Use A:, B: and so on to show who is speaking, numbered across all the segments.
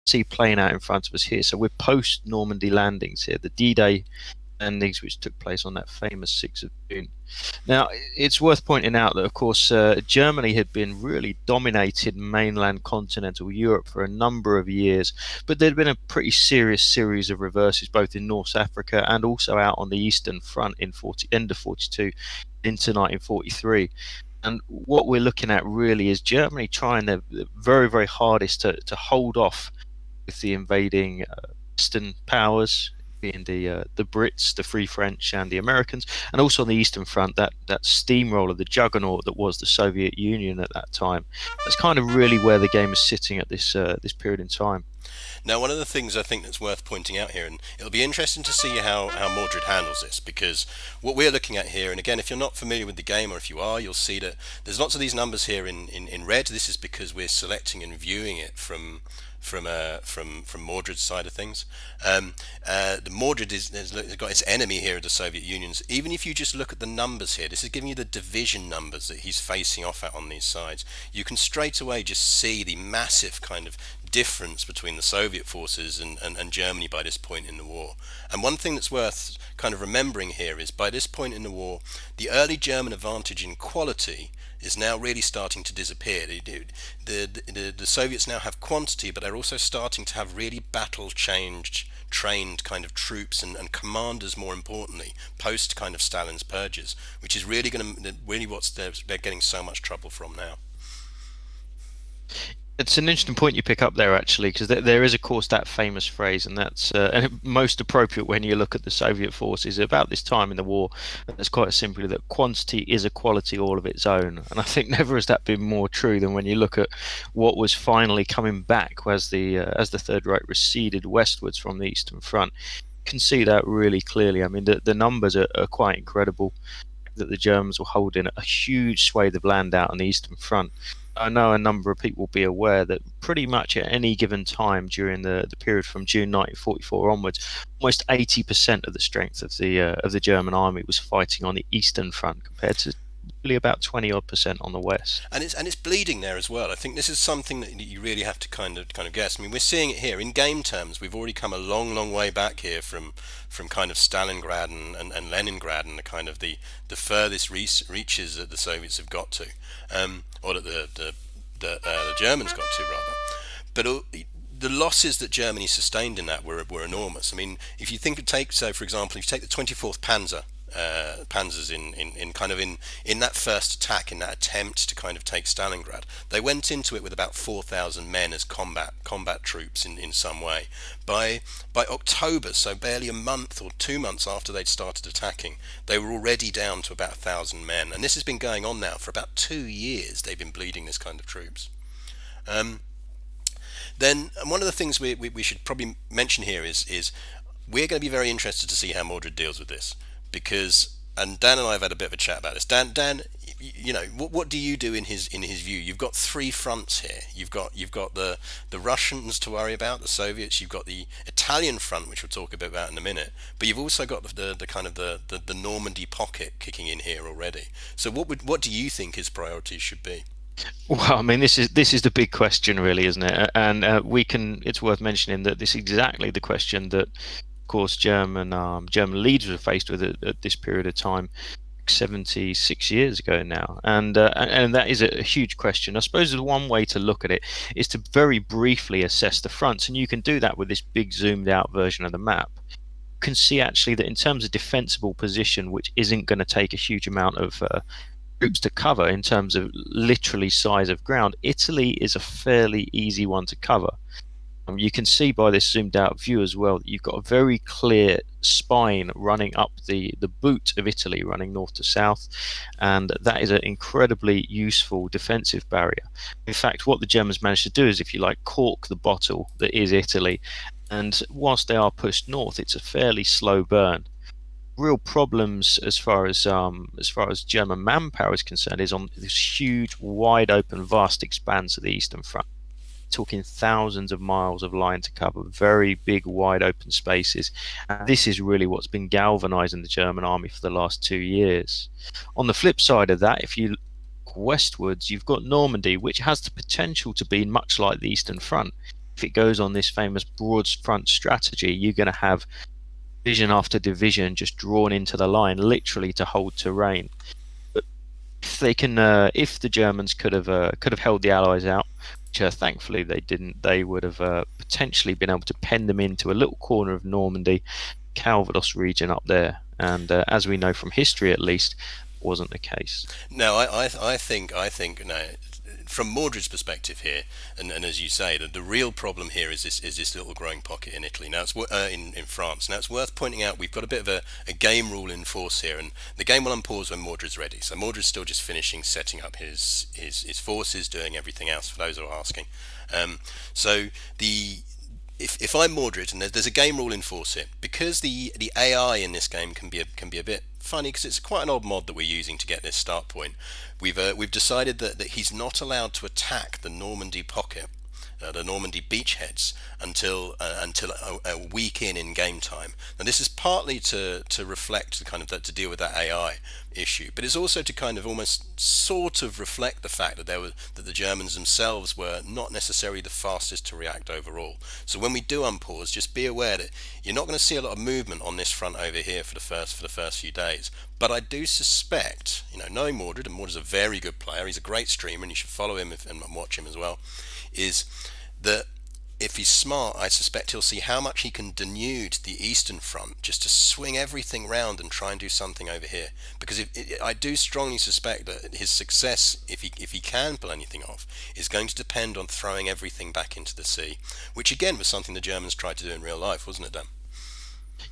A: see playing out in front of us here. So we're post-Normandy landings here, the D-Day landings which took place on that famous 6th of June. Now, it's worth pointing out that, of course, Germany had been really dominating mainland continental Europe for a number of years, but there'd been a pretty serious series of reverses both in North Africa and also out on the Eastern Front in end of 42 into 1943. And what we're looking at really is Germany trying their very, very hardest to hold off with the invading Western powers, being the Brits, the Free French, and the Americans, and also on the Eastern Front, that steamroller, the juggernaut that was the Soviet Union at that time. That's kind of really where the game is sitting at this period in time.
B: Now, one of the things I think that's worth pointing out here, and it'll be interesting to see how Mordred handles this, because what we're looking at here, and again, if you're not familiar with the game, or if you are, you'll see that there's lots of these numbers here in red. This is because we're selecting and viewing it from Mordred's side of things. The Mordred has got its enemy here, the Soviet Unions. Even if you just look at the numbers here, this is giving you the division numbers that he's facing off at on these sides. You can straight away just see the massive kind of difference between the Soviet forces and Germany by this point in the war. And one thing that's worth kind of remembering here is by this point in the war, the early German advantage in quality is now really starting to disappear. The Soviets now have quantity, but they're also starting to have really trained kind of troops and commanders, more importantly, post kind of Stalin's purges, which is really what they're getting so much trouble from now.
A: It's an interesting point you pick up there, actually, because there is, of course, that famous phrase, and that's and most appropriate when you look at the Soviet forces about this time in the war. It's quite simply that quantity is a quality all of its own, and I think never has that been more true than when you look at what was finally coming back as the Third Reich receded westwards from the Eastern Front. You can see that really clearly. I mean, the numbers are quite incredible. That the Germans were holding a huge swathe of land out on the Eastern Front. I know a number of people will be aware that pretty much at any given time during the period from June 1944 onwards, almost 80% of the strength of the German army was fighting on the Eastern Front, compared to really about 20% on the West.
B: And it's bleeding there as well. I think this is something that you really have to kind of guess. I mean, we're seeing it here in game terms. We've already come a long way back here from kind of Stalingrad and Leningrad and the kind of the furthest reaches that the Soviets have got to, or that the Germans got to rather. But the losses that Germany sustained in that were enormous. I mean, if you for example, if you take the 24th Panzers in that first attack, in that attempt to kind of take Stalingrad, they went into it with about 4,000 men as combat troops in some way. By October, so barely a month or 2 months after they'd started attacking, they were already down to about 1,000 men, and this has been going on now for about 2 years. They've been bleeding this kind of troops. Then one of the things we should probably mention here is we're going to be very interested to see how Mordred deals with this, because, and Dan and I have had a bit of a chat about this. Dan, you know, what do you do in his view? You've got three fronts here. You've got the Russians to worry about, the Soviets. You've got the Italian front, which we'll talk a bit about in a minute. But you've also got the kind of the Normandy pocket kicking in here already. So what do you think his priorities should be?
A: Well, I mean, this is the big question, really, isn't it? And it's worth mentioning that this is exactly the question that, of course, German leaders were faced with at this period of time, 76 years ago now, and that is a huge question. I suppose the one way to look at it is to very briefly assess the fronts, and you can do that with this big zoomed out version of the map. You can see actually that in terms of defensible position, which isn't going to take a huge amount of troops to cover in terms of literally size of ground, Italy is a fairly easy one to cover. You can see by this zoomed out view as well that you've got a very clear spine running up the boot of Italy, running north to south, and that is an incredibly useful defensive barrier. In fact, what the Germans managed to do is, if you like, cork the bottle that is Italy, and whilst they are pushed north, it's a fairly slow burn. Real problems as far as German manpower is concerned is on this huge, wide open, vast expanse of the Eastern Front. Talking thousands of miles of line to cover, very big, wide open spaces. And this is really what's been galvanizing the German army for the last 2 years. On the flip side of that, if you look westwards, you've got Normandy, which has the potential to be much like the Eastern Front. if it goes on this famous broad front strategy, you're going to have division after division just drawn into the line, literally to hold terrain. But if they can, if the Germans could have held the Allies out, which thankfully they didn't, they would have potentially been able to pen them into a little corner of Normandy, Calvados region up there. And as we know from history, at least, wasn't the case.
B: No, I think no. From Mordred's perspective here, and as you say, the real problem here is this little growing pocket in Italy. Now it's in France. Now it's worth pointing out we've got a bit of a game rule in force here, and the game will unpause when Mordred's ready. So Mordred's still just finishing setting up his forces, doing everything else. For those who are asking, so the if I'm Mordred and there's a game rule in force here, because the AI in this game can be a bit funny because it's quite an odd mod that we're using to get this start point. We've decided that he's not allowed to attack the Normandy pocket, the Normandy beachheads until a week in game time. Now this is partly to reflect to deal with that AI issue, but it's also to kind of almost sort of reflect the fact that that the Germans themselves were not necessarily the fastest to react overall. So when we do unpause, just be aware that you're not going to see a lot of movement on this front over here for the first few days. But I do suspect, knowing Mordred, and Mordred's a very good player, he's a great streamer, and you should follow him and watch him as well, is that if he's smart, I suspect he'll see how much he can denude the Eastern Front just to swing everything round and try and do something over here. Because I do strongly suspect that his success, if he can pull anything off, is going to depend on throwing everything back into the sea, which again was something the Germans tried to do in real life, wasn't it, Dan?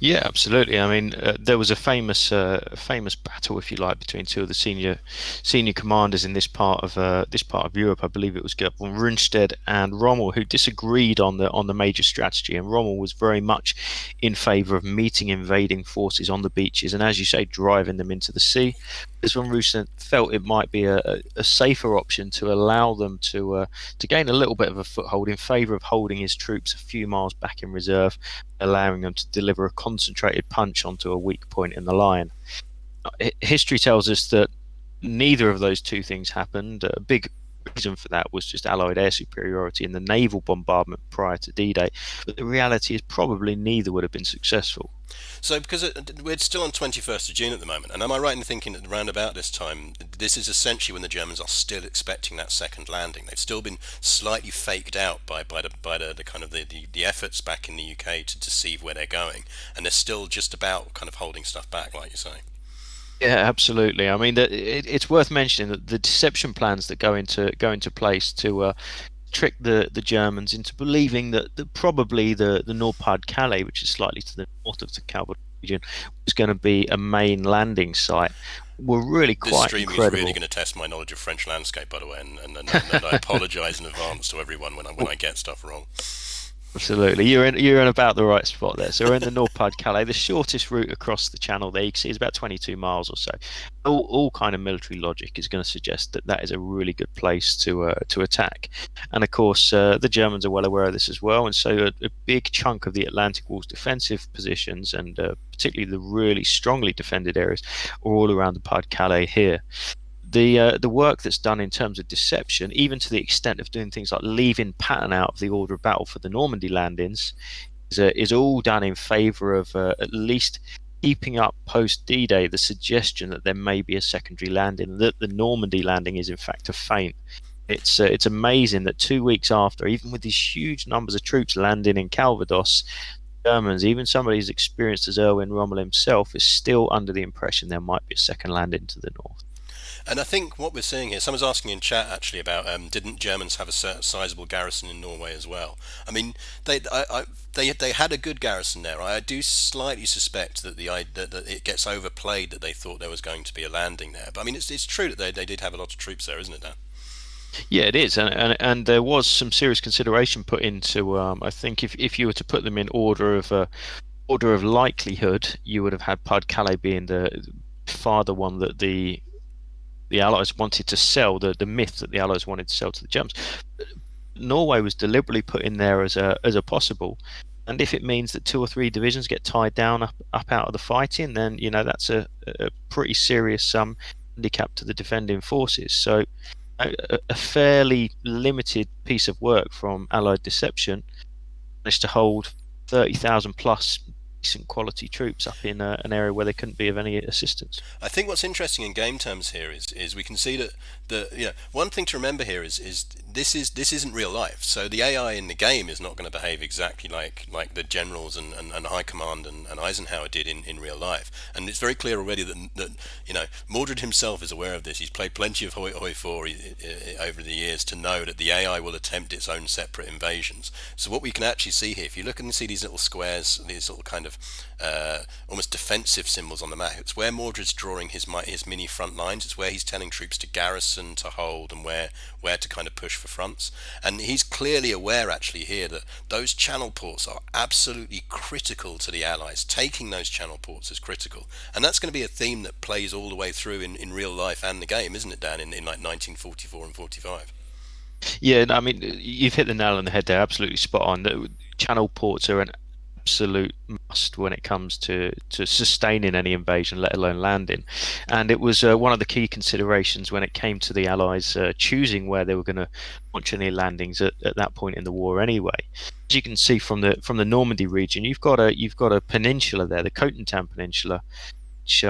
A: Yeah, absolutely. I mean, there was a famous battle, if you like, between two of the senior commanders in this part of Europe. I believe it was von Rundstedt and Rommel, who disagreed on the major strategy. And Rommel was very much in favour of meeting invading forces on the beaches, and as you say, driving them into the sea. As von Rundstedt felt it might be a safer option to allow them to gain a little bit of a foothold in favour of holding his troops a few miles back in reserve, allowing them to deliver a concentrated punch onto a weak point in the line. History tells us that neither of those two things happened. A big reason for that was just Allied air superiority in the naval bombardment prior to D-Day. But the reality is probably neither would have been successful.
B: So, because we're still on 21st of June at the moment, and am I right in thinking that around about this time, this is essentially when the Germans are still expecting that second landing? They've still been slightly faked out by the kind of the efforts back in the UK to deceive where they're going, and they're still just about kind of holding stuff back, like you say.
A: Yeah, absolutely. I mean, it's worth mentioning that the deception plans that go into place to trick the Germans into believing that probably the Nord-Pas-de-Calais, which is slightly to the north of the Calvados region, was going to be a main landing site, were really
B: This
A: quite
B: stream
A: incredible.
B: is really going to test my knowledge of French landscape, by the way, and I apologise in advance to everyone when I get stuff wrong.
A: Absolutely, you're in about the right spot there. So we're in the Nord-Pas-de-Calais, the shortest route across the channel there. You can see it's about 22 miles or so. All kind of military logic is going to suggest that is a really good place to attack. And of course, the Germans are well aware of this as well. And so a big chunk of the Atlantic Wall's defensive positions, and particularly the really strongly defended areas, are all around the Pas-de-Calais here. The work that's done in terms of deception, even to the extent of doing things like leaving pattern out of the order of battle for the Normandy landings, is all done in favour of at least keeping up post D-Day the suggestion that there may be a secondary landing, that the Normandy landing is in fact a feint. It's amazing that 2 weeks after, even with these huge numbers of troops landing in Calvados, Germans, even somebody as experienced as Erwin Rommel himself, is still under the impression there might be a second landing to the north.
B: And I think what we're seeing here, someone's asking in chat actually about didn't Germans have a sizable garrison in Norway as well? I mean, they had a good garrison there. I do slightly suspect that that it gets overplayed that they thought there was going to be a landing there. But I mean, it's true that they did have a lot of troops there, isn't it, Dan?
A: Yeah, it is, and there was some serious consideration put into. I think if you were to put them in order of likelihood, you would have had Pas-de-Calais being the farther one that the Allies wanted to sell, the myth that the Allies wanted to sell to the Germans. Norway was deliberately put in there as a possible, and if it means that 2 or 3 divisions get tied down up out of the fighting, then that's a pretty serious handicap to the defending forces. So a fairly limited piece of work from Allied deception managed to hold 30,000 plus decent quality troops up in an area where they couldn't be of any assistance.
B: I think what's interesting in game terms here is we can see that one thing to remember here is this isn't real life. So the AI in the game is not going to behave exactly like the generals and high command and Eisenhower did in real life. And it's very clear already that Mordred himself is aware of this. He's played plenty of Hoi Hoi 4 over the years to know that the AI will attempt its own separate invasions. So what we can actually see here, if you look and see these little squares, these little kind of almost defensive symbols on the map, it's where Mordred's drawing his mini front lines. It's where he's telling troops to garrison, to hold, and where to kind of push for fronts. And he's clearly aware actually here that those channel ports are absolutely critical to the Allies. Taking those channel ports is critical, and that's going to be a theme that plays all the way through in real life and the game, isn't it, Dan? In like 1944 and 45.
A: Yeah, I mean, you've hit the nail on the head there. Absolutely spot on. The channel ports are an absolute must when it comes to sustaining any invasion, let alone landing. And it was one of the key considerations when it came to the Allies choosing where they were going to launch any landings at that point in the war. Anyway, as you can see from the Normandy region, you've got a peninsula there, the Cotentin Peninsula, which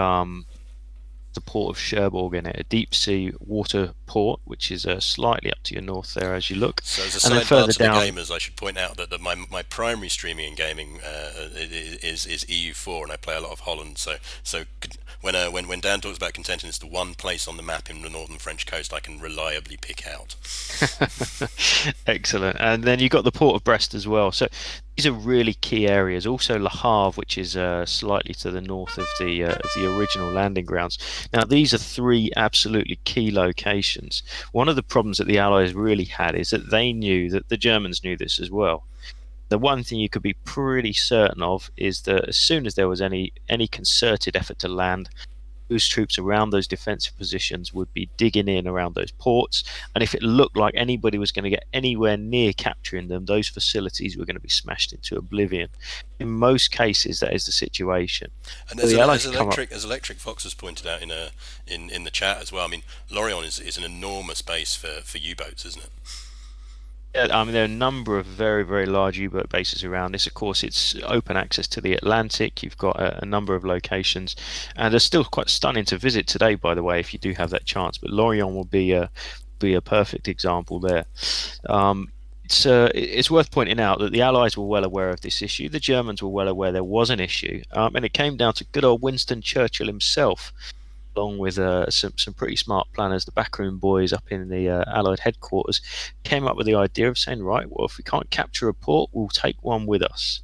A: the port of Cherbourg in it, a deep sea water port, which is slightly up to your north there as you look.
B: So as a
A: And then
B: sidebar
A: further
B: to the
A: down,
B: gamers, I should point out that my primary streaming and gaming is EU4, and I play a lot of Holland. So when Dan talks about Contentin, it's the one place on the map in the northern French coast I can reliably pick out.
A: excellent. And then you've got the port of Brest as well. So these are really key areas. Also Le Havre, which is slightly to the north of the original landing grounds. Now, these are three absolutely key locations. One of the problems that the Allies really had is that they knew that the Germans knew this as well. The one thing you could be pretty certain of is that as soon as there was any concerted effort to land, those troops around those defensive positions would be digging in around those ports, and if it looked like anybody was going to get anywhere near capturing them, those facilities were going to be smashed into oblivion. In most cases, that is the situation.
B: And
A: So the Allies come up.
B: as Electric Fox has pointed out in the chat as well. I mean, Lorient is an enormous base for U-boats, isn't it?
A: Yeah, I mean, there are a number of very, very large U-boat bases around this. Of course, it's open access to the Atlantic. You've got a number of locations, and they're still quite stunning to visit today, by the way, if you do have that chance. But Lorient will be a perfect example there. It's worth pointing out that the Allies were well aware of this issue. The Germans were well aware there was an issue, and it came down to good old Winston Churchill himself, along with some pretty smart planners, the backroom boys up in the Allied headquarters, came up with the idea of saying, right, well, if we can't capture a port, we'll take one with us.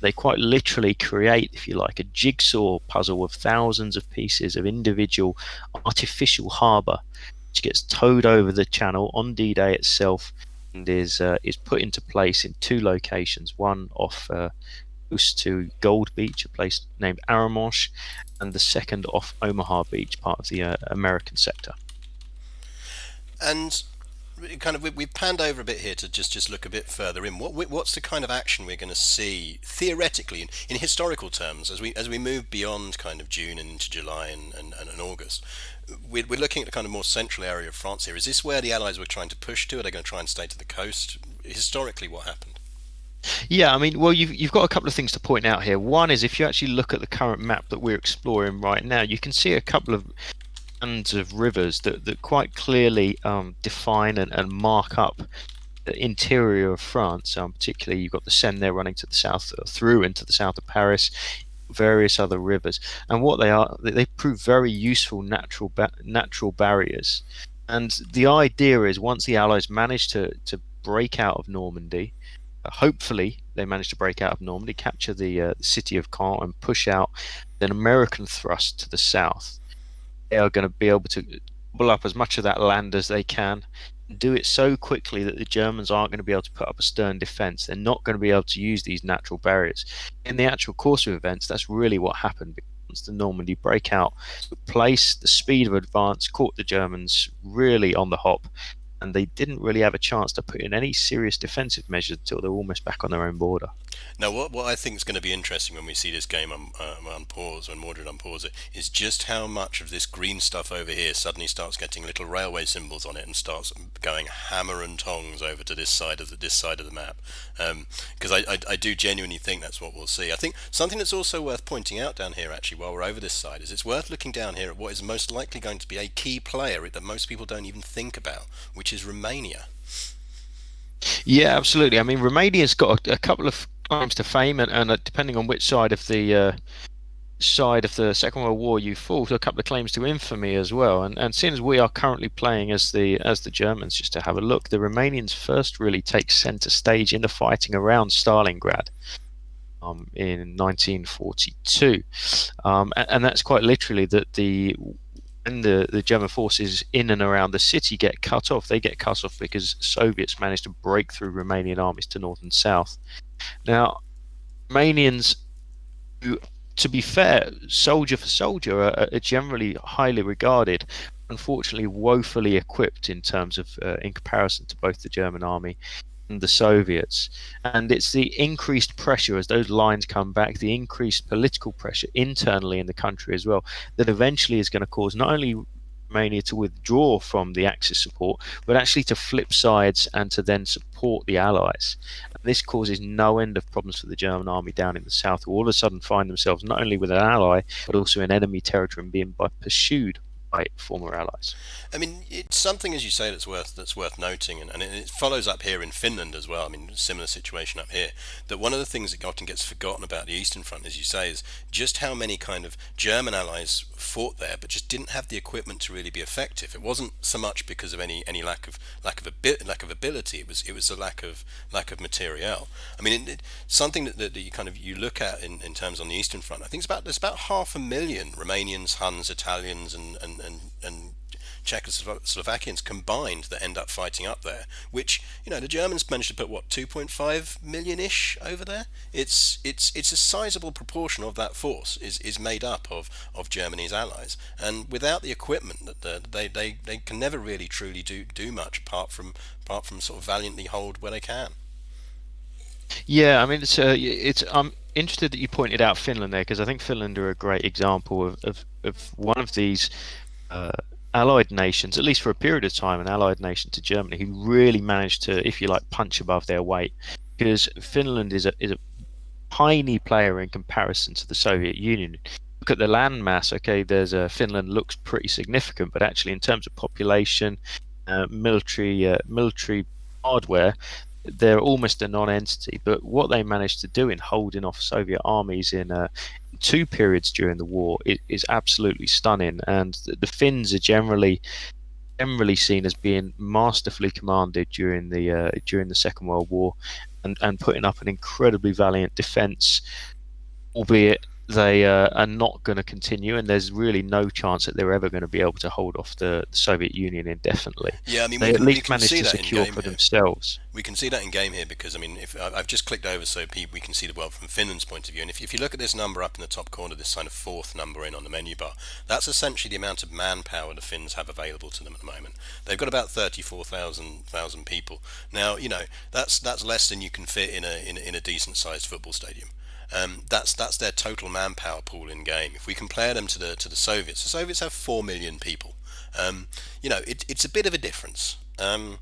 A: They quite literally create, if you like, a jigsaw puzzle of thousands of pieces of individual artificial harbour, which gets towed over the channel on D-Day itself and is put into place in two locations, one off close to Gold Beach, a place named Aramonche, and the second off Omaha Beach, part of the American sector.
B: And kind of we've panned over a bit here to just look a bit further in. What's the kind of action we're going to see theoretically in historical terms as we move beyond kind of June and into July and August? We're looking at the kind of more central area of France here. Is this where the Allies were trying to push to? Are they going to try and stay to the coast? Historically, what happened?
A: Yeah, I mean, well, you've got a couple of things to point out here. One is if you actually look at the current map that we're exploring right now, you can see a couple of bands of rivers that quite clearly define and mark up the interior of France. Particularly, you've got the Seine there running to the south, through into the south of Paris, various other rivers, and what they prove very useful natural barriers. And the idea is once the Allies manage to break out of Normandy. Hopefully, they manage to break out of Normandy, capture the city of Caen, and push out an American thrust to the south. They are going to be able to pull up as much of that land as they can, and do it so quickly that the Germans aren't going to be able to put up a stern defense. They're not going to be able to use these natural barriers. In the actual course of events, that's really what happened. Once the Normandy breakout took place, the speed of advance caught the Germans really on the hop. and they didn't really have a chance to put in any serious defensive measures until they're almost back on their own border.
B: Now, what I think is going to be interesting when we see this game unpause, when Mordred unpause it, is just how much of this green stuff over here suddenly starts getting little railway symbols on it and starts going hammer and tongs over to this side of the map. Because I do genuinely think that's what we'll see. I think something that's also worth pointing out down here, actually, while we're over this side, is it's worth looking down here at what is most likely going to be a key player that most people don't even think about, which is Romania.
A: Yeah, absolutely. I mean, Romania's got a couple of claims to fame, and depending on which side of the Second World War you fall, to a couple of claims to infamy as well. And since we are currently playing as the Germans, just to have a look, the Romanians first really take centre stage in the fighting around Stalingrad in 1942, and that's quite literally that when the German forces in and around the city get cut off, they get cut off because Soviets managed to break through Romanian armies to north and south. Now, Romanians, who, to be fair, soldier for soldier, are generally highly regarded. Unfortunately, woefully equipped in terms of in comparison to both the German army and the Soviets. And it's the increased pressure as those lines come back, the increased political pressure internally in the country as well, that eventually is going to cause not only Romania to withdraw from the Axis support, but actually to flip sides and to then support the Allies. And this causes no end of problems for the German army down in the south, who all of a sudden find themselves not only with an ally, but also in enemy territory and being pursued by former allies.
B: I mean, it's something, as you say, that's worth noting, and it follows up here in Finland as well. I mean, similar situation up here. That one of the things that often gets forgotten about the Eastern Front, as you say, is just how many kind of German allies fought there, but just didn't have the equipment to really be effective. It wasn't so much because of any lack of ability. It was a lack of materiel. I mean, something that you look at in terms on the Eastern Front. I think there's about 500,000 Romanians, Huns, Italians, and Czechoslovakians combined that end up fighting up there, which the Germans managed to put 2.5 million-ish over there. It's a sizable proportion of that force is made up of Germany's allies, and without the equipment that they can never really truly do much apart from sort of valiantly hold where they can.
A: Yeah, I mean, it's I'm interested that you pointed out Finland there, because I think Finland are a great example of one of these uh, allied nations, at least for a period of time, an allied nation to Germany, who really managed to, if you like, punch above their weight. Because Finland is a tiny player in comparison to the Soviet Union. Look at the landmass. Okay, Finland looks pretty significant, but actually, in terms of population, military hardware, they're almost a non-entity. But what they managed to do in holding off Soviet armies in two periods during the war is absolutely stunning. And the Finns are generally seen as being masterfully commanded during the Second World War, and putting up an incredibly valiant defence, albeit they are not going to continue, and there's really no chance that they're ever going to be able to hold off the Soviet Union indefinitely.
B: Yeah, I mean,
A: They at
B: we
A: least
B: can
A: managed
B: see
A: to
B: that in
A: secure
B: game
A: for
B: here.
A: themselves.
B: We can see that in game here because, I mean, if I've just clicked over so we can see the world from Finland's point of view, and if you look at this number up in the top corner, this kind of fourth number in on the menu bar, that's essentially the amount of manpower the Finns have available to them at the moment. They've got about 34,000 people. Now, that's less than you can fit in a decent sized football stadium. That's their total manpower pool in game. If we compare them to the Soviets have 4 million people. It's a bit of a difference. And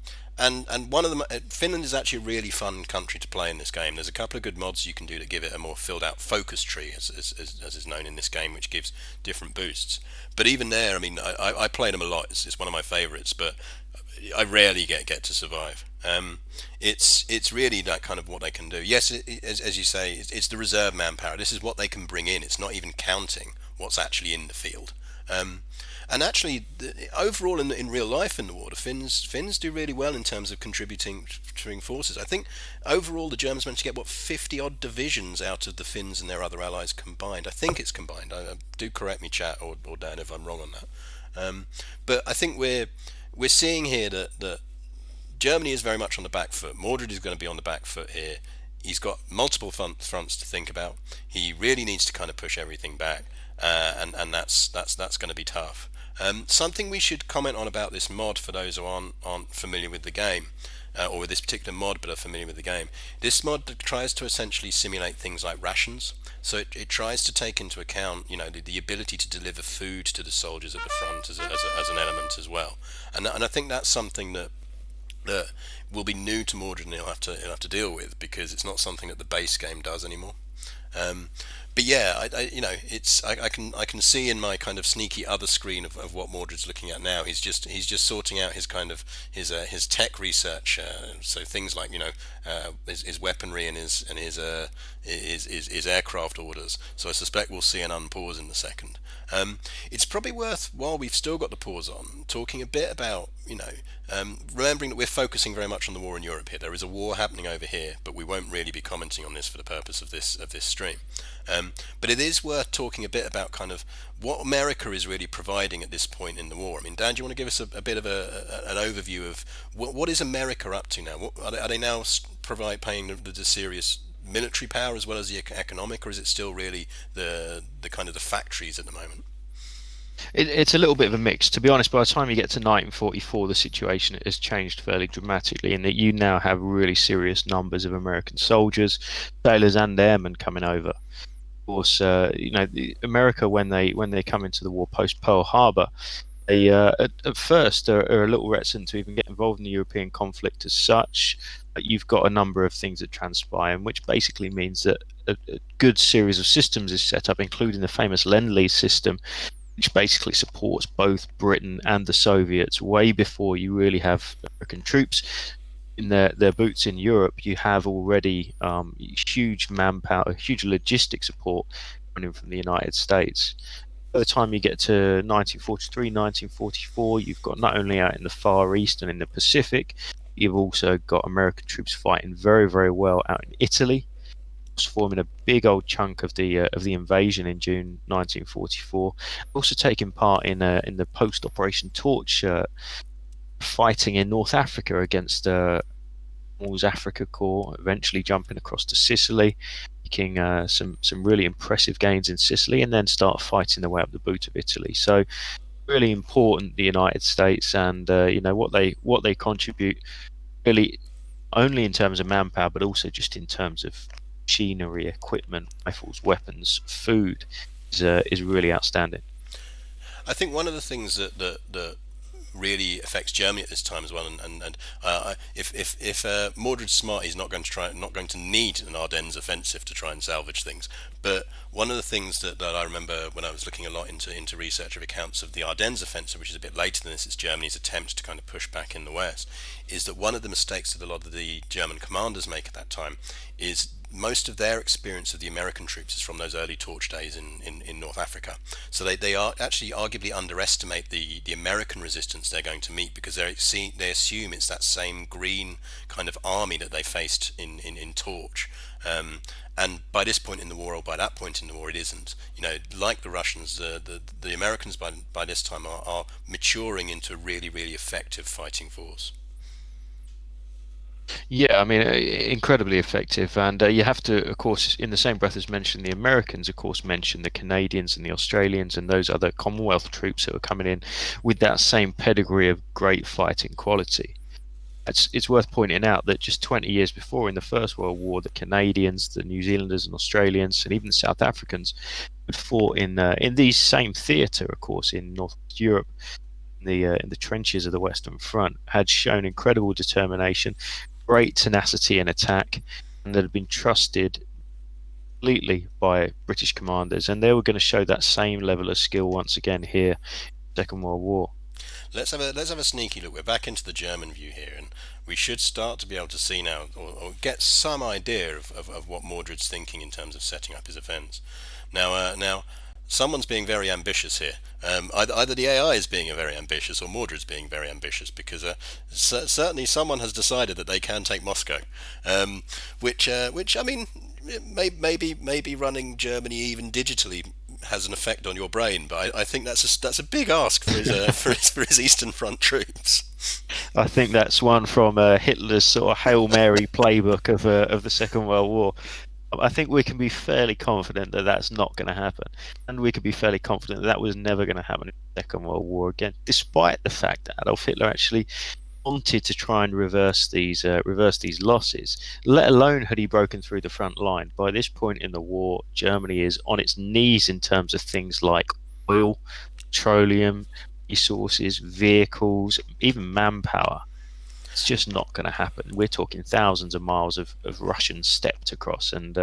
B: one of them, Finland is actually a really fun country to play in this game. There's a couple of good mods you can do to give it a more filled out focus tree, as is known in this game, which gives different boosts. But even there, I mean, I played them a lot. It's one of my favourites, but I rarely get to survive. It's really that kind of what they can do. Yes, as you say, it's the reserve manpower. This is what they can bring in. It's not even counting what's actually in the field. And actually, overall in real life in the war, the Finns do really well in terms of contributing forces. I think overall the Germans managed to get 50 odd divisions out of the Finns and their other allies combined. I think it's combined. Do correct me, chat or Dan, if I'm wrong on that. But I think we're seeing here that Germany is very much on the back foot. Mordred is going to be on the back foot here. He's got multiple fronts to think about. He really needs to kind of push everything back, and that's going to be tough. Something we should comment on about this mod for those who aren't familiar with the game, or with this particular mod but are familiar with the game. This mod tries to essentially simulate things like rations. So it tries to take into account, the ability to deliver food to the soldiers at the front as an element as well. And I think that's something that will be new to Mordred, and he'll have to deal with, because it's not something that the base game does anymore. Um, but yeah, I can see in my kind of sneaky other screen of what Mordred's looking at now. He's just sorting out his kind of his tech research. So things like his weaponry and his aircraft orders. So I suspect we'll see an unpause in a second. It's probably worth, while we've still got the pause on, talking a bit about remembering that we're focusing very much on the war in Europe here. There is a war happening over here, but we won't really be commenting on this for the purpose of this stream. But it is worth talking a bit about kind of what America is really providing at this point in the war. I mean, Dan, do you want to give us a bit of an overview of what is America up to now? Are they now paying the serious military power as well as the economic, or is it still really the kind of the factories at the moment?
A: It's a little bit of a mix. To be honest, by the time you get to 1944, the situation has changed fairly dramatically in that you now have really serious numbers of American soldiers, sailors, and airmen coming over. Of course, America, when they come into the war post Pearl Harbor, they at first are a little reticent to even get involved in the European conflict as such. But you've got a number of things that transpire, which basically means that a good series of systems is set up, including the famous Lend-Lease system, which basically supports both Britain and the Soviets way before you really have American troops in their boots in Europe. You have already huge manpower, huge logistic support coming from the United States. By the time you get to 1943, 1944, you've got not only out in the Far East and in the Pacific, you've also got American troops fighting very, very well out in Italy, forming a big old chunk of the invasion in June 1944. Also taking part in the post Operation Torch fighting in North Africa against Moore's Africa Corps, eventually jumping across to Sicily, making some really impressive gains in Sicily, and then start fighting their way up the boot of Italy. So really important, the United States, and what they contribute, really only in terms of manpower, but also just in terms of machinery, equipment, rifles, weapons, food is really outstanding.
B: I think one of the things that really affects Germany at this time as well. And if Mordred's smart, he's not going to need an Ardennes offensive to try and salvage things. But one of the things that I remember when I was looking a lot into research of accounts of the Ardennes offensive, which is a bit later than this, it's Germany's attempt to kind of push back in the West, is that one of the mistakes that a lot of the German commanders make at that time is most of their experience of the American troops is from those early torch days in North Africa. So they are actually arguably underestimate the American resistance they're going to meet, because they assume it's that same green kind of army that they faced in Torch. And by this point in the war, or by that point in the war, it isn't. Like the Russians, the Americans by this time are maturing into a really, really effective fighting force.
A: Yeah, I mean, incredibly effective. And you have to, of course, in the same breath as mention the Americans, of course, mention the Canadians and the Australians and those other Commonwealth troops that were coming in with that same pedigree of great fighting quality. It's worth pointing out that just 20 years before, in the First World War, the Canadians, the New Zealanders and Australians, and even the South Africans had fought in these same theatre, of course, in North Europe, in the trenches of the Western Front, had shown incredible determination, great tenacity in attack, and that had been trusted completely by British commanders, and they were going to show that same level of skill once again here in the Second World War.
B: Let's have a sneaky look. We're back into the German view here, and we should start to be able to see now, or get some idea of what Mordred's thinking in terms of setting up his offence. Now, someone's being very ambitious here. Either the AI is being very ambitious, or Mordred's being very ambitious, because certainly someone has decided that they can take Moscow, which I mean, maybe running Germany even digitally has an effect on your brain, but I think that's a big ask for his for his Eastern Front troops.
A: I think that's one from Hitler's sort of Hail Mary playbook of the Second World War. I think we can be fairly confident that that's not going to happen, and we can be fairly confident that that was never going to happen in the Second World War again, despite the fact that Adolf Hitler actually wanted to try and reverse these losses. Let alone had he broken through the front line. By this point in the war, Germany is on its knees in terms of things like oil, petroleum, resources, vehicles, even manpower. It's just not going to happen. We're talking thousands of miles of Russian steppe to cross, and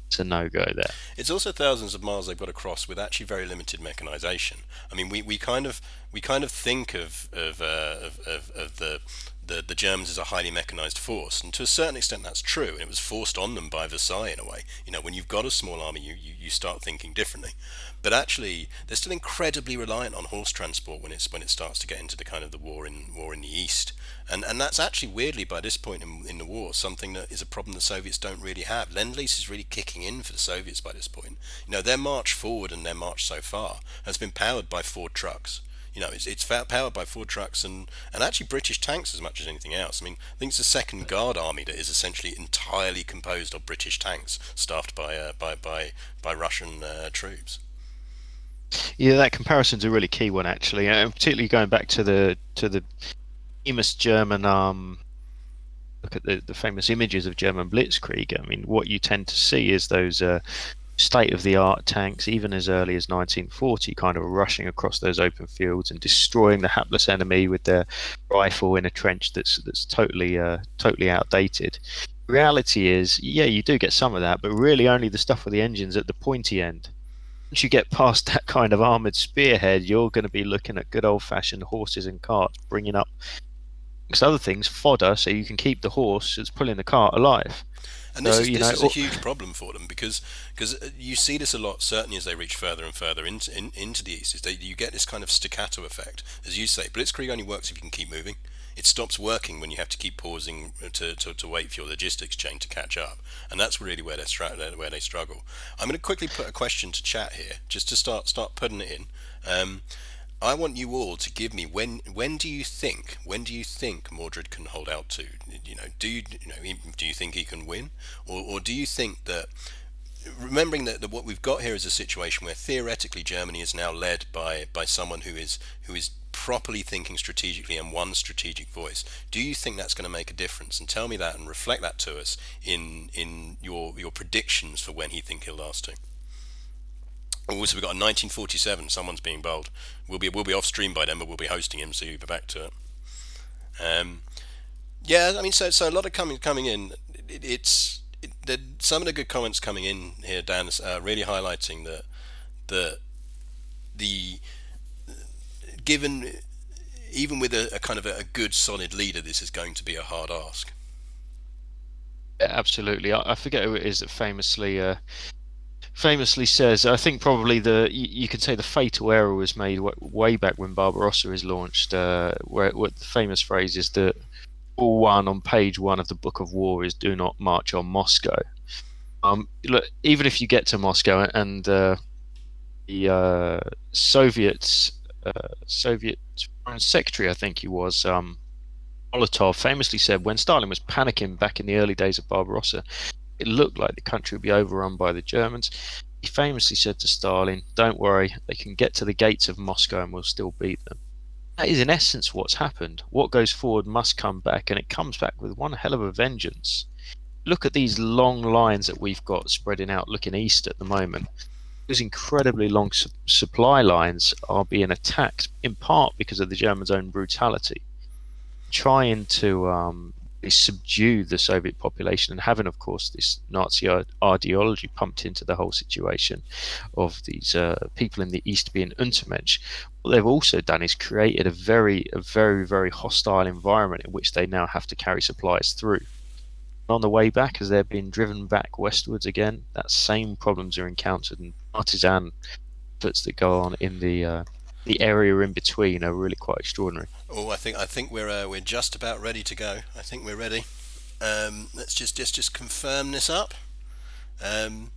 A: it's a no go there.
B: It's also thousands of miles they've got across with actually very limited mechanization. I mean, we kind of think of the Germans as a highly mechanized force, and to a certain extent that's true. And it was forced on them by Versailles in a way. You know, when you've got a small army, you start thinking differently. But actually, they're still incredibly reliant on horse transport when it starts to get into the kind of the war in the east. And that's actually weirdly by this point in the war something that is a problem the Soviets don't really have. Lend-Lease is really kicking in for the Soviets by this point. You know, their march forward and their march so far has been powered by Ford trucks. You know, it's powered by Ford trucks and actually British tanks as much as anything else. I mean, I think it's the Second Guard Army that is essentially entirely composed of British tanks, staffed by Russian troops.
A: Yeah, that comparison's a really key one actually, and particularly going back to the famous German look at the famous images of German Blitzkrieg. I mean, what you tend to see is those state of the art tanks, even as early as 1940, kind of rushing across those open fields and destroying the hapless enemy with their rifle in a trench that's totally outdated. Reality is, yeah, you do get some of that, but really only the stuff with the engines at the pointy end. Once you get past that kind of armored spearhead, you're going to be looking at good old fashioned horses and carts bringing up, amongst other things, fodder so you can keep the horse that's pulling the cart alive.
B: And
A: So,
B: this is a huge problem for them because you see this a lot certainly as they reach further and further into the east is that you get this kind of staccato effect, as you say. Blitzkrieg only works if you can keep moving. It stops working when you have to keep pausing to wait for your logistics chain to catch up, and that's really where they struggle. I'm going to quickly put a question to chat here, just to start putting it in. I want you all to give me when do you think Mordred can hold out to? You know, do you think he can win, or do you think that remembering that what we've got here is a situation where theoretically Germany is now led by someone who is properly thinking strategically and one strategic voice. Do you think that's going to make a difference? And tell me that and reflect that to us in your predictions for when he think he'll last to. Also, we've got a 1947. Someone's being bold. We'll be off stream by then, but we'll be hosting him, so you'll be back to it. Um, yeah, I mean, so a lot of coming in. Some of the good comments coming in here, Dan, is really highlighting that the given even with a kind of a good solid leader, this is going to be a hard ask.
A: absolutely. I forget who it is that famously says. I think probably you could say the fatal error was made way back when Barbarossa is launched, where what the famous phrase is that rule one on page one of the Book of War is "Do not march on Moscow." Look, even if you get to Moscow and the Soviet Foreign Secretary, I think he was, Molotov, famously said when Stalin was panicking back in the early days of Barbarossa, it looked like the country would be overrun by the Germans. He famously said to Stalin, "Don't worry, they can get to the gates of Moscow and we'll still beat them." That is in essence what's happened. What goes forward must come back, and it comes back with one hell of a vengeance. Look at these long lines that we've got spreading out looking east at the moment. Those incredibly long supply lines are being attacked in part because of the Germans' own brutality, trying to subdue the Soviet population and having, of course, this Nazi ideology pumped into the whole situation of these people in the East being Untermensch. What they've also done is created a very, very hostile environment in which they now have to carry supplies through. On the way back, as they're being driven back westwards again, that same problems are encountered, and partisan efforts that go on in the area in between are really quite extraordinary.
B: Oh, I think we're just about ready to go. I think we're ready. Let's just confirm this up. Um,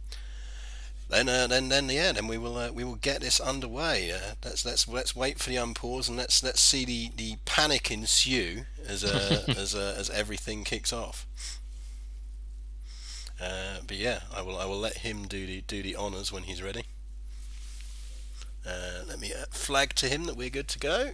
B: then we will get this underway. Let's wait for the unpause and let's see the panic ensue as as everything kicks off. But yeah, I will let him do the honors when he's ready. Let me flag to him that we're good to go.